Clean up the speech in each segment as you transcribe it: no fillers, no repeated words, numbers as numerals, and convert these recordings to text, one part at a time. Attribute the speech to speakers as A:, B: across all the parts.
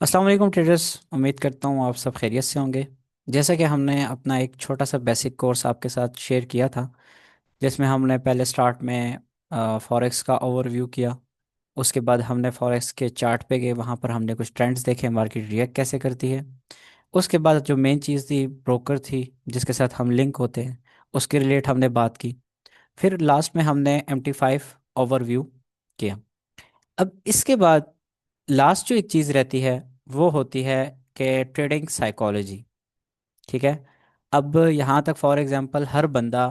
A: अस्सलाम वालेकुम ट्रेडर्स। उम्मीद करता हूँ आप सब खैरियत से होंगे। जैसा कि हमने अपना एक छोटा सा बेसिक कोर्स आपके साथ शेयर किया था, जिसमें हमने पहले स्टार्ट में फॉरेक्स का ओवरव्यू किया। उसके बाद हमने फॉरेक्स के चार्ट पे गए, वहाँ पर हमने कुछ ट्रेंड्स देखे, मार्केट रिएक्ट कैसे करती है। उसके बाद जो मेन चीज़ थी, ब्रोकर थी जिसके साथ हम लिंक होते हैं, उसके रिलेट हमने बात की। फिर लास्ट में हमने MT5 ओवरव्यू किया। अब इसके बाद लास्ट जो एक चीज़ रहती है वो होती है कि ट्रेडिंग साइकोलॉजी। ठीक है। अब यहाँ तक फॉर एग्जांपल हर बंदा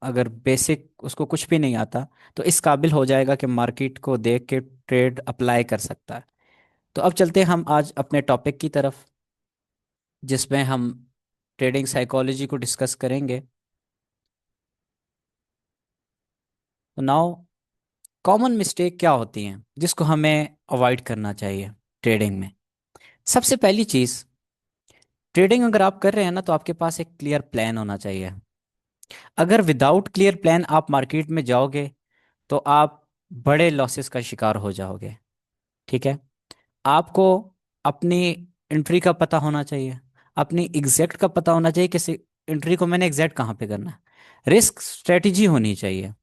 A: अगर बेसिक उसको कुछ भी नहीं आता तो इस काबिल हो जाएगा कि मार्केट को देख के ट्रेड अप्लाई कर सकता है। तो अब चलते हैं हम आज अपने टॉपिक की तरफ, जिसमें हम ट्रेडिंग साइकोलॉजी को डिस्कस करेंगे। तो नाउ, कॉमन मिस्टेक क्या होती हैं जिसको हमें अवॉइड करना चाहिए ट्रेडिंग में। सबसे पहली चीज़, ट्रेडिंग अगर आप कर रहे हैं ना तो आपके पास एक क्लियर प्लान होना चाहिए। अगर विदाउट क्लियर प्लान आप मार्केट में जाओगे तो आप बड़े लॉसेस का शिकार हो जाओगे। ठीक है। आपको अपनी एंट्री का पता होना चाहिए, अपनी एग्जैक्ट का पता होना चाहिए कि एंट्री को मैंने एग्जैक्ट कहाँ पे करना है। रिस्क स्ट्रेटजी होनी चाहिए।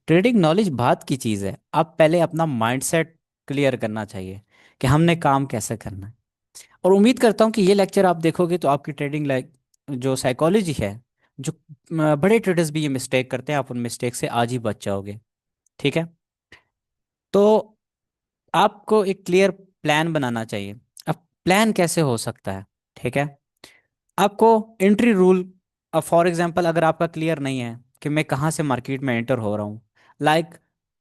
A: ट्रेडिंग नॉलेज बात की चीज़ है, आप पहले अपना माइंडसेट क्लियर करना चाहिए कि हमने काम कैसे करना है। और उम्मीद करता हूँ कि ये लेक्चर आप देखोगे तो आपकी ट्रेडिंग लाइक जो साइकोलॉजी है, जो बड़े ट्रेडर्स भी ये मिस्टेक करते हैं, आप उन मिस्टेक से आज ही बच जाओगे। ठीक है। तो आपको एक क्लियर प्लान बनाना चाहिए। अब प्लान कैसे हो सकता है? ठीक है। आपको एंट्री रूल, अब फॉर एग्जांपल अगर आपका क्लियर नहीं है कि मैं कहाँ से मार्केट में एंटर हो रहा हूँ, लाइक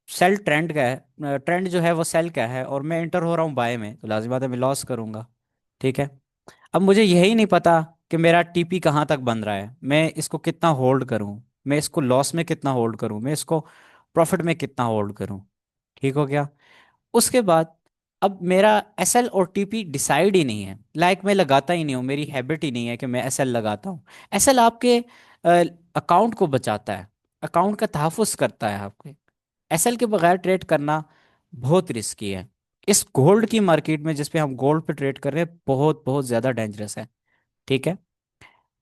A: सेल ट्रेंड का है, ट्रेंड जो है वो सेल का है और मैं एंटर हो रहा हूँ बाय में, तो लाजिम बात है मैं लॉस करूंगा। ठीक है। अब मुझे यही नहीं पता कि मेरा टीपी कहाँ तक बन रहा है, मैं इसको कितना होल्ड करूं, मैं इसको लॉस में कितना होल्ड करूं, मैं इसको प्रॉफिट में कितना होल्ड करूं। ठीक हो गया। उसके बाद अब मेरा एसएल और टीपी डिसाइड ही नहीं है, लाइक मैं लगाता ही नहीं हूँ, मेरी हैबिट ही नहीं है कि मैं एसएल लगाता हूँ। एसएल आपके अकाउंट को बचाता है, अकाउंट का तहफ़्फ़ुज़ करता है आपके। एसएल के बगैर ट्रेड करना बहुत रिस्की है। इस गोल्ड की मार्केट में जिस पे हम गोल्ड पे ट्रेड कर रहे हैं, बहुत बहुत ज़्यादा डेंजरस है। ठीक है।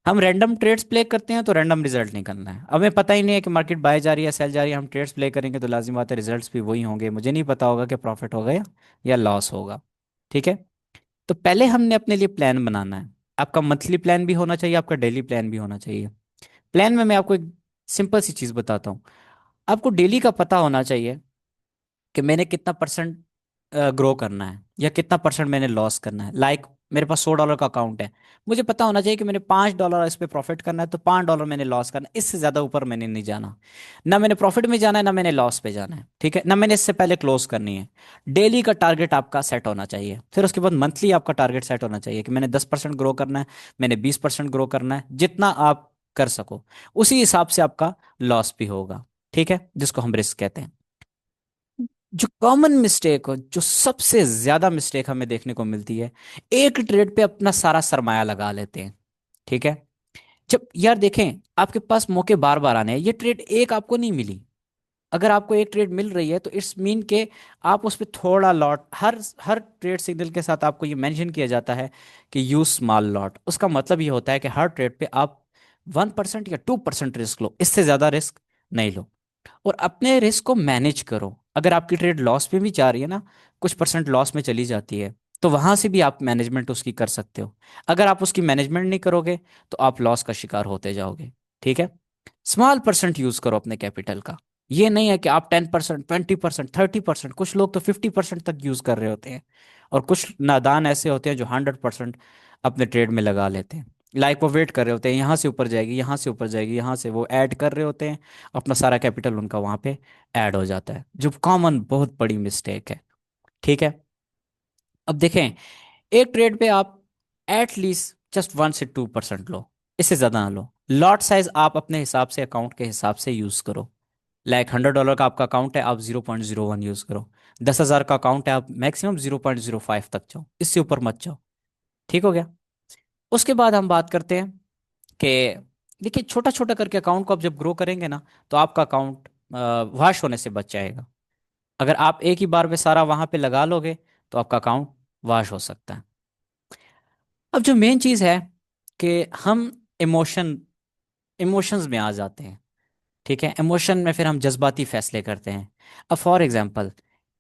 A: हम रैंडम ट्रेड्स प्ले करते हैं तो रैंडम रिजल्ट निकलना है। हमें पता ही नहीं है कि मार्केट बाय जा रही है सेल जा रही है, हम ट्रेड्स प्ले करेंगे तो लाजिम बात है रिजल्ट्स भी वही होंगे, मुझे नहीं पता होगा कि प्रॉफिट होगा या लॉस होगा। ठीक है। तो पहले हमने अपने लिए प्लान बनाना है। आपका मंथली प्लान भी होना चाहिए, आपका डेली प्लान भी होना चाहिए। प्लान में मैं आपको एक सिंपल सी चीज़ बताता हूँ। आपको डेली का पता होना चाहिए कि मैंने कितना परसेंट ग्रो करना है या कितना परसेंट मैंने लॉस करना है। लाइक मेरे पास $100 का अकाउंट है, मुझे पता होना चाहिए कि मैंने $5 इस पे प्रॉफिट करना है तो $5 मैंने लॉस करना है, इससे ज़्यादा ऊपर मैंने नहीं जाना। ना मैंने प्रॉफिट में जाना है ना मैंने लॉस पे जाना है। ठीक है, ना मैंने इससे पहले क्लोज करनी है। डेली का टारगेट आपका सेट होना चाहिए, फिर उसके बाद मंथली आपका टारगेट सेट होना चाहिए कि मैंने 10% ग्रो करना है, मैंने 20% ग्रो करना है, जितना आप कर सको उसी हिसाब से आपका लॉस भी होगा। ठीक है, जिसको हम रिस्क कहते हैं। जो कॉमन मिस्टेक हो, जो सबसे ज्यादा मिस्टेक हमें देखने को मिलती है, एक ट्रेड पे अपना सारा सरमाया लगा लेते हैं। ठीक है। जब यार देखें, आपके पास मौके बार बार आने हैं, ये ट्रेड एक आपको नहीं मिली। अगर आपको एक ट्रेड मिल रही है तो इट्स मीन के आप उस पर थोड़ा लॉट, हर हर ट्रेड सिग्नल के साथ आपको ये मेंशन किया जाता है कि यूज स्मॉल लॉट। उसका मतलब ये होता है कि हर ट्रेड पे आप 1% या 2% रिस्क लो, इससे ज्यादा रिस्क नहीं लो। और अपने रिस्क को मैनेज करो। अगर आपकी ट्रेड लॉस में भी जा रही है ना, कुछ परसेंट लॉस में चली जाती है, तो वहां से भी आप मैनेजमेंट उसकी कर सकते हो। अगर आप उसकी मैनेजमेंट नहीं करोगे तो आप लॉस का शिकार होते जाओगे। ठीक है। स्मॉल परसेंट यूज करो अपने कैपिटल का। ये नहीं है कि आप 10%, 20%, 30%, कुछ लोग तो 50% तक यूज कर रहे होते हैं। और कुछ नादान ऐसे होते हैं जो 100% अपने ट्रेड में लगा लेते हैं। लाइक वो वेट कर रहे होते हैं, यहाँ से ऊपर जाएगी, यहाँ से ऊपर जाएगी, यहाँ से वो ऐड कर रहे होते हैं, अपना सारा कैपिटल उनका वहां पे ऐड हो जाता है, जो कॉमन बहुत बड़ी मिस्टेक है। ठीक है। अब देखें, एक ट्रेड पे आप एट लीस्ट जस्ट 1 से 2% लो, इससे ज्यादा ना लो। लॉट साइज आप अपने हिसाब से, अकाउंट के हिसाब से यूज करो। लाइक $100 का आपका अकाउंट है, आप 0.01 यूज करो। 10,000 का अकाउंट है, आप मैक्सिमम 0.05 तक जाओ, इससे ऊपर मत जाओ। ठीक हो गया। उसके बाद हम बात करते हैं कि देखिए, छोटा छोटा करके अकाउंट को आप जब ग्रो करेंगे ना तो आपका अकाउंट वॉश होने से बच जाएगा। अगर आप एक ही बार में सारा वहां पे लगा लोगे तो आपका अकाउंट वाश हो सकता है। अब जो मेन चीज़ है कि हम इमोशंस में आ जाते हैं। ठीक है, इमोशन में फिर हम जज्बाती फैसले करते हैं। अब फॉर एग्जांपल,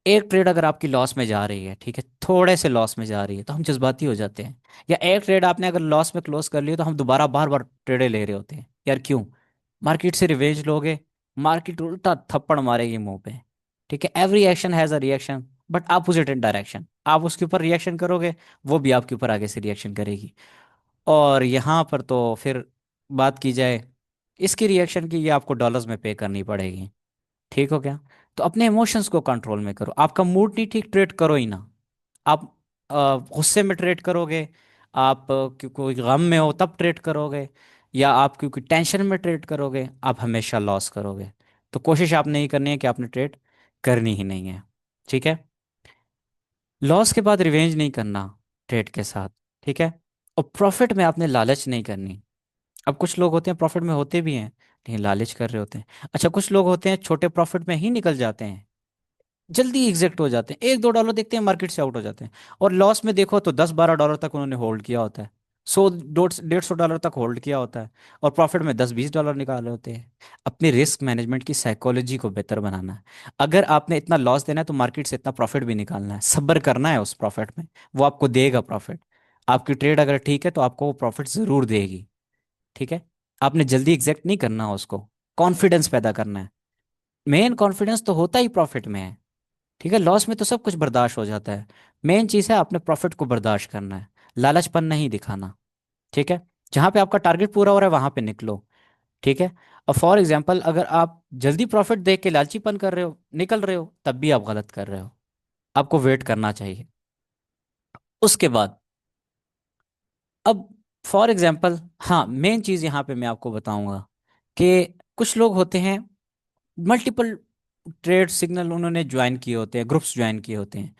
A: एक ट्रेड अगर आपकी लॉस में जा रही है, ठीक है, थोड़े से लॉस में जा रही है, तो हम जज्बाती हो जाते हैं। या एक ट्रेड आपने अगर लॉस में क्लोज कर ली तो हम दोबारा बार बार ट्रेडें ले रहे होते हैं। यार क्यों? मार्केट से रिवेंज लोगे, मार्केट उल्टा थप्पड़ मारेगी मुंह पे। ठीक है, every action has a reaction, but opposite in direction. आप उसके ऊपर रिएक्शन करोगे, वो भी आपके ऊपर आगे से रिएक्शन करेगी। और यहाँ पर तो फिर बात की जाए इसकी रिएक्शन की, ये आपको डॉलर्स में पे करनी पड़ेगी। ठीक हो गया? तो अपने इमोशंस को कंट्रोल में करो। आपका मूड नहीं ठीक, ट्रेड करो ही ना। आप गुस्से में ट्रेड करोगे, आप कोई गम में हो तब ट्रेड करोगे, या आप क्योंकि टेंशन में ट्रेड करोगे, आप हमेशा लॉस करोगे। तो कोशिश आपने ये करनी है कि आपने ट्रेड करनी ही नहीं है। ठीक है? लॉस के बाद रिवेंज नहीं करना ट्रेड के साथ। ठीक है? और प्रॉफिट में आपने लालच नहीं करनी। अब कुछ लोग होते हैं प्रॉफिट में होते भी हैं लेकिन लालच कर रहे होते हैं। अच्छा, कुछ लोग होते हैं छोटे प्रॉफिट में ही निकल जाते हैं, जल्दी एग्जिट हो जाते हैं, 1-2 डॉलर देखते हैं मार्केट से आउट हो जाते हैं। और लॉस में देखो तो 10-12 डॉलर तक उन्होंने होल्ड किया होता है, 100-150 डॉलर तक होल्ड किया होता है, और प्रॉफिट में 10-20 डॉलर निकाले होते हैं। अपनी रिस्क मैनेजमेंट की साइकोलॉजी को बेहतर बनाना है। अगर आपने इतना लॉस देना है तो मार्केट से इतना प्रॉफिट भी निकालना है, सब्र करना है उस प्रॉफिट में। वो आपको देगा प्रॉफिट। आपकी ट्रेड अगर ठीक है तो आपको वो प्रॉफिट ज़रूर देगी। ठीक है? आपने जल्दी एग्जैक्ट नहीं करना उसको, कॉन्फिडेंस पैदा करना है। मेन कॉन्फिडेंस तो होता ही प्रॉफिट में है। ठीक है, लॉस में तो सब कुछ बर्दाश्त हो जाता है। मेन चीज़ है आपने प्रॉफिट को बर्दाश्त करना है, लालचपन नहीं दिखाना। ठीक है? जहाँ पे आपका टारगेट पूरा हो रहा है वहाँ पे निकलो। ठीक है? और फॉर एग्जाम्पल, अगर आप जल्दी प्रॉफिट देख के लालचीपन कर रहे हो, निकल रहे हो, तब भी आप गलत कर रहे हो। आपको वेट करना चाहिए। उसके बाद, अब फॉर एग्जाम्पल, हाँ, मेन चीज़ यहाँ पे मैं आपको बताऊंगा कि कुछ लोग होते हैं मल्टीपल ट्रेड सिग्नल उन्होंने ज्वाइन किए होते हैं, ग्रुप्स ज्वाइन किए होते हैं।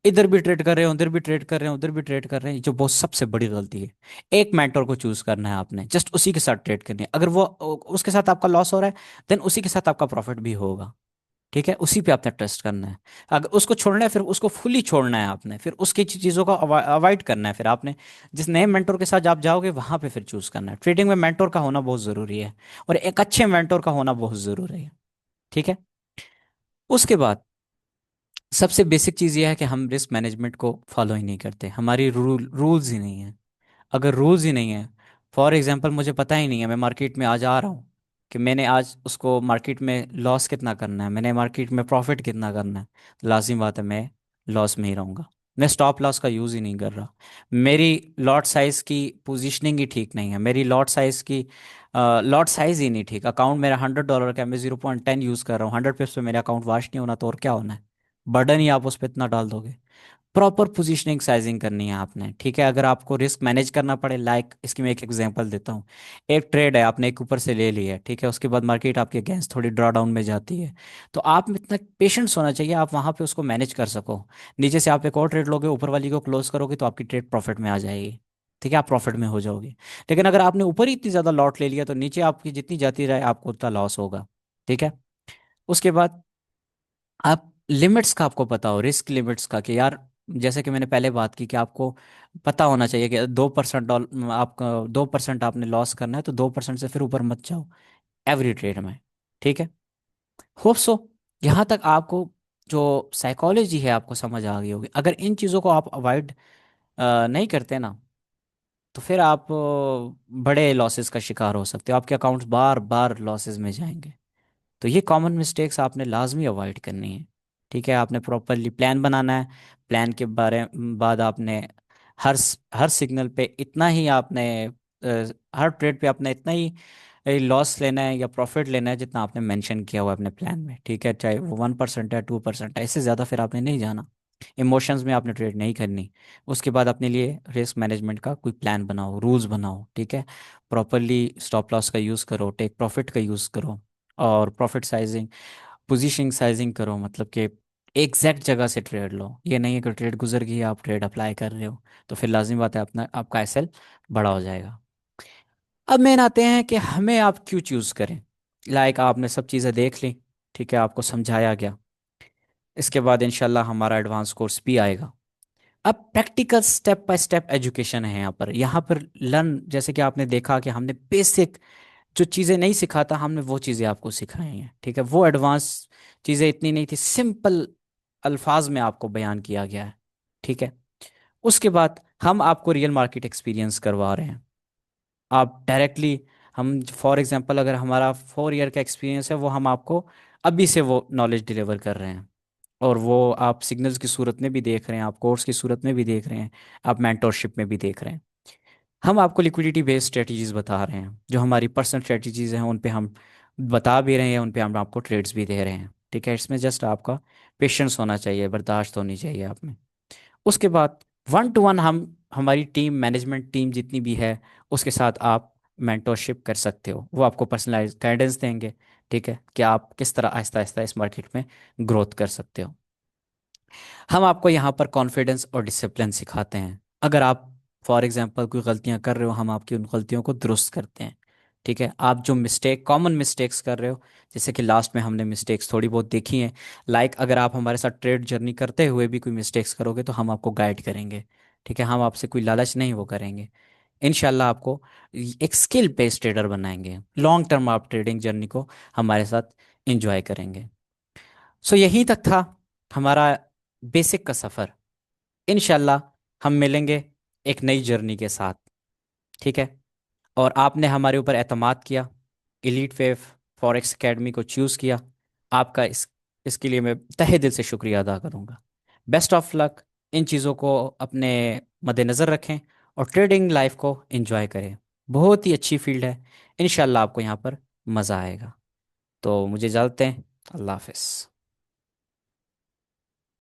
A: इधर भी ट्रेड कर रहे हो, उधर भी ट्रेड कर रहे हो, उधर भी ट्रेड कर रहे हैं, जो बहुत सबसे बड़ी गलती है। एक मेंटर को चूज करना है आपने, जस्ट उसी के साथ ट्रेड करनी है। अगर वो उसके साथ आपका लॉस हो रहा है, देन उसी के साथ आपका प्रॉफिट भी होगा। ठीक है? उसी पे आपने ट्रस्ट करना है। अगर उसको छोड़ना है, फिर उसको फुली छोड़ना है आपने, फिर उसकी चीज़ों को अवॉइड करना है। फिर आपने जिस नए मेंटोर के साथ आप जाओगे वहां पे फिर चूज करना है। ट्रेडिंग में मेंटोर का होना बहुत ज़रूरी है, और एक अच्छे मेंटोर का होना बहुत ज़रूरी है। ठीक है? उसके बाद सबसे बेसिक चीज़ यह है कि हम रिस्क मैनेजमेंट को फॉलो ही नहीं करते, हमारी रूल्स ही नहीं है। अगर रूल्स ही नहीं है, फॉर एग्जांपल मुझे पता ही नहीं है, मैं मार्केट में आज आ रहा हूँ कि मैंने आज उसको मार्केट में लॉस कितना करना है, मैंने मार्केट में प्रॉफिट कितना करना है, तो लाजिम बात है मैं लॉस में ही रहूँगा। मैं स्टॉप लॉस का यूज़ ही नहीं कर रहा। मेरी लॉट साइज़ की पोजीशनिंग ही ठीक नहीं है, मेरी लॉट साइज़ ही नहीं ठीक। अकाउंट मेरा $100 का है, मैं 0.10 यूज़ कर रहा हूँ, 100 पिप्स पे मेरा अकाउंट वाश नहीं होना, तो और क्या होना है? बर्डन ही आप उस पर इतना डाल दोगे। प्रॉपर पोजीशनिंग साइजिंग करनी है आपने। ठीक है? अगर आपको रिस्क मैनेज करना पड़े, लाइक इसकी मैं एक एग्जांपल देता हूँ। एक ट्रेड है, आपने एक ऊपर से ले ली है, ठीक है, उसके बाद मार्केट आपके अगेंस्ट थोड़ी ड्रॉ डाउन में जाती है, तो आप में इतना पेशेंस होना चाहिए, आप वहाँ पे उसको मैनेज कर सको। नीचे से आप एक और ट्रेड लोगे, ऊपर वाली को क्लोज करोगे, तो आपकी ट्रेड प्रॉफिट में आ जाएगी। ठीक है? आप प्रॉफिट में हो जाओगे। लेकिन अगर आपने ऊपर ही इतनी ज़्यादा लॉट ले लिया तो नीचे आपकी जितनी जाती रहे आपको उतना लॉस होगा। ठीक है? उसके बाद आप लिमिट्स का आपको पता हो, रिस्क लिमिट्स का, कि यार जैसे कि मैंने पहले बात की कि आपको पता होना चाहिए कि 2% डॉलर आपका 2% आपने लॉस करना है, तो 2% से फिर ऊपर मत जाओ एवरी ट्रेड में। ठीक है? होप सो यहाँ तक आपको जो साइकोलॉजी है आपको समझ आ गई होगी। अगर इन चीज़ों को आप अवॉइड नहीं करते ना, तो फिर आप बड़े लॉसेस का शिकार हो सकते हो, आपके अकाउंट्स बार बार लॉसेस में जाएंगे। तो ये कॉमन मिस्टेक्स आपने लाजमी अवॉइड करनी है। ठीक है? आपने प्रॉपरली प्लान बनाना है। प्लान के बाद आपने हर सिग्नल पे इतना ही आपने हर ट्रेड पे आपने इतना ही लॉस लेना है या प्रॉफिट लेना है जितना आपने मेंशन किया हुआ है अपने प्लान में। ठीक है? चाहे वो 1% है, 2% है, इससे ज़्यादा फिर आपने नहीं जाना। इमोशंस में आपने ट्रेड नहीं करनी। उसके बाद अपने लिए रिस्क मैनेजमेंट का कोई प्लान बनाओ, रूल्स बनाओ। ठीक है? प्रॉपरली स्टॉप लॉस का यूज़ करो, टेक प्रॉफिट का यूज़ करो, और प्रॉफिट साइजिंग, पोजीशनिंग साइजिंग करो, मतलब कि एग्जैक्ट जगह से ट्रेड लो। ये नहीं है कि ट्रेड गुजर गई आप ट्रेड अप्लाई कर रहे हो, तो फिर लाजिम बात है अपना आपका एसएल बड़ा हो जाएगा। अब मेन आते हैं कि हमें आप क्यों चूज़ करें। लाइक आपने सब चीज़ें देख ली, ठीक है, आपको समझाया गया। इसके बाद इंशाल्लाह हमारा एडवांस कोर्स भी आएगा। अब practical step by step education है यहाँ पर लर्न, जैसे कि आपने देखा कि हमने बेसिक जो चीज़ें नहीं सिखाता हमने वो चीज़ें आपको सिखाई हैं, ठीक है। वो एडवांस चीज़ें इतनी नहीं थी, सिंपल अल्फाज में आपको बयान किया गया है, ठीक है। उसके बाद हम आपको रियल मार्केट एक्सपीरियंस करवा रहे हैं। आप डायरेक्टली, हम फॉर एग्जांपल अगर हमारा 4 ईयर का एक्सपीरियंस है वो हम आपको अभी से वो नॉलेज डिलीवर कर रहे हैं। और वो आप सिग्नल्स की सूरत में भी देख रहे हैं, आप कोर्स की सूरत में भी देख रहे हैं, आप मेंटोरशिप में भी देख रहे हैं। हम आपको लिक्विडिटी बेस्ड स्ट्रेटजीज बता रहे हैं, जो हमारी पर्सनल स्ट्रेटजीज हैं उन पे हम बता भी रहे हैं, उन पे हम आपको ट्रेड्स भी दे रहे हैं, ठीक है। इसमें जस्ट आपका पेशेंस होना चाहिए, बर्दाश्त होनी चाहिए आप में। उसके बाद 1 to 1 हम हमारी टीम, मैनेजमेंट टीम जितनी भी है उसके साथ आप मेंटोरशिप कर सकते हो। वो आपको पर्सनलाइज गाइडेंस देंगे, ठीक है, कि आप किस तरह आहिस्ता आहिस्ता इस मार्केट में ग्रोथ कर सकते हो। हम आपको यहाँ पर कॉन्फिडेंस और डिसिप्लिन सिखाते हैं। अगर आप फॉर एग्जांपल कोई गलतियाँ कर रहे हो, हम आपकी उन गलतियों को दुरुस्त करते हैं, ठीक है। आप जो कॉमन मिस्टेक्स कर रहे हो, जैसे कि लास्ट में हमने मिस्टेक्स थोड़ी बहुत देखी हैं, लाइक अगर आप हमारे साथ ट्रेड जर्नी करते हुए भी कोई मिस्टेक्स करोगे तो हम आपको गाइड करेंगे, ठीक है। हम आपसे कोई लालच नहीं वो करेंगे। इंशाल्लाह आपको एक स्किल बेस्ड ट्रेडर बनाएंगे, लॉन्ग टर्म आप ट्रेडिंग जर्नी को हमारे साथ इंजॉय करेंगे। सो यहीं तक था हमारा बेसिक का सफ़र। इंशाल्लाह हम मिलेंगे एक नई जर्नी के साथ, ठीक है। और आपने हमारे ऊपर एतमाद किया, एलीट वेव फॉरेक्स एकेडमी को चूज़ किया, आपका इसके लिए मैं तहे दिल से शुक्रिया अदा करूँगा। Best of luck. इन चीज़ों को अपने मद्देनज़र रखें और ट्रेडिंग लाइफ को एंजॉय करें। बहुत ही अच्छी फील्ड है, इंशाल्लाह आपको यहाँ पर मज़ा आएगा। तो मुझे इजाज़त दें। अल्लाह हाफ़िज़।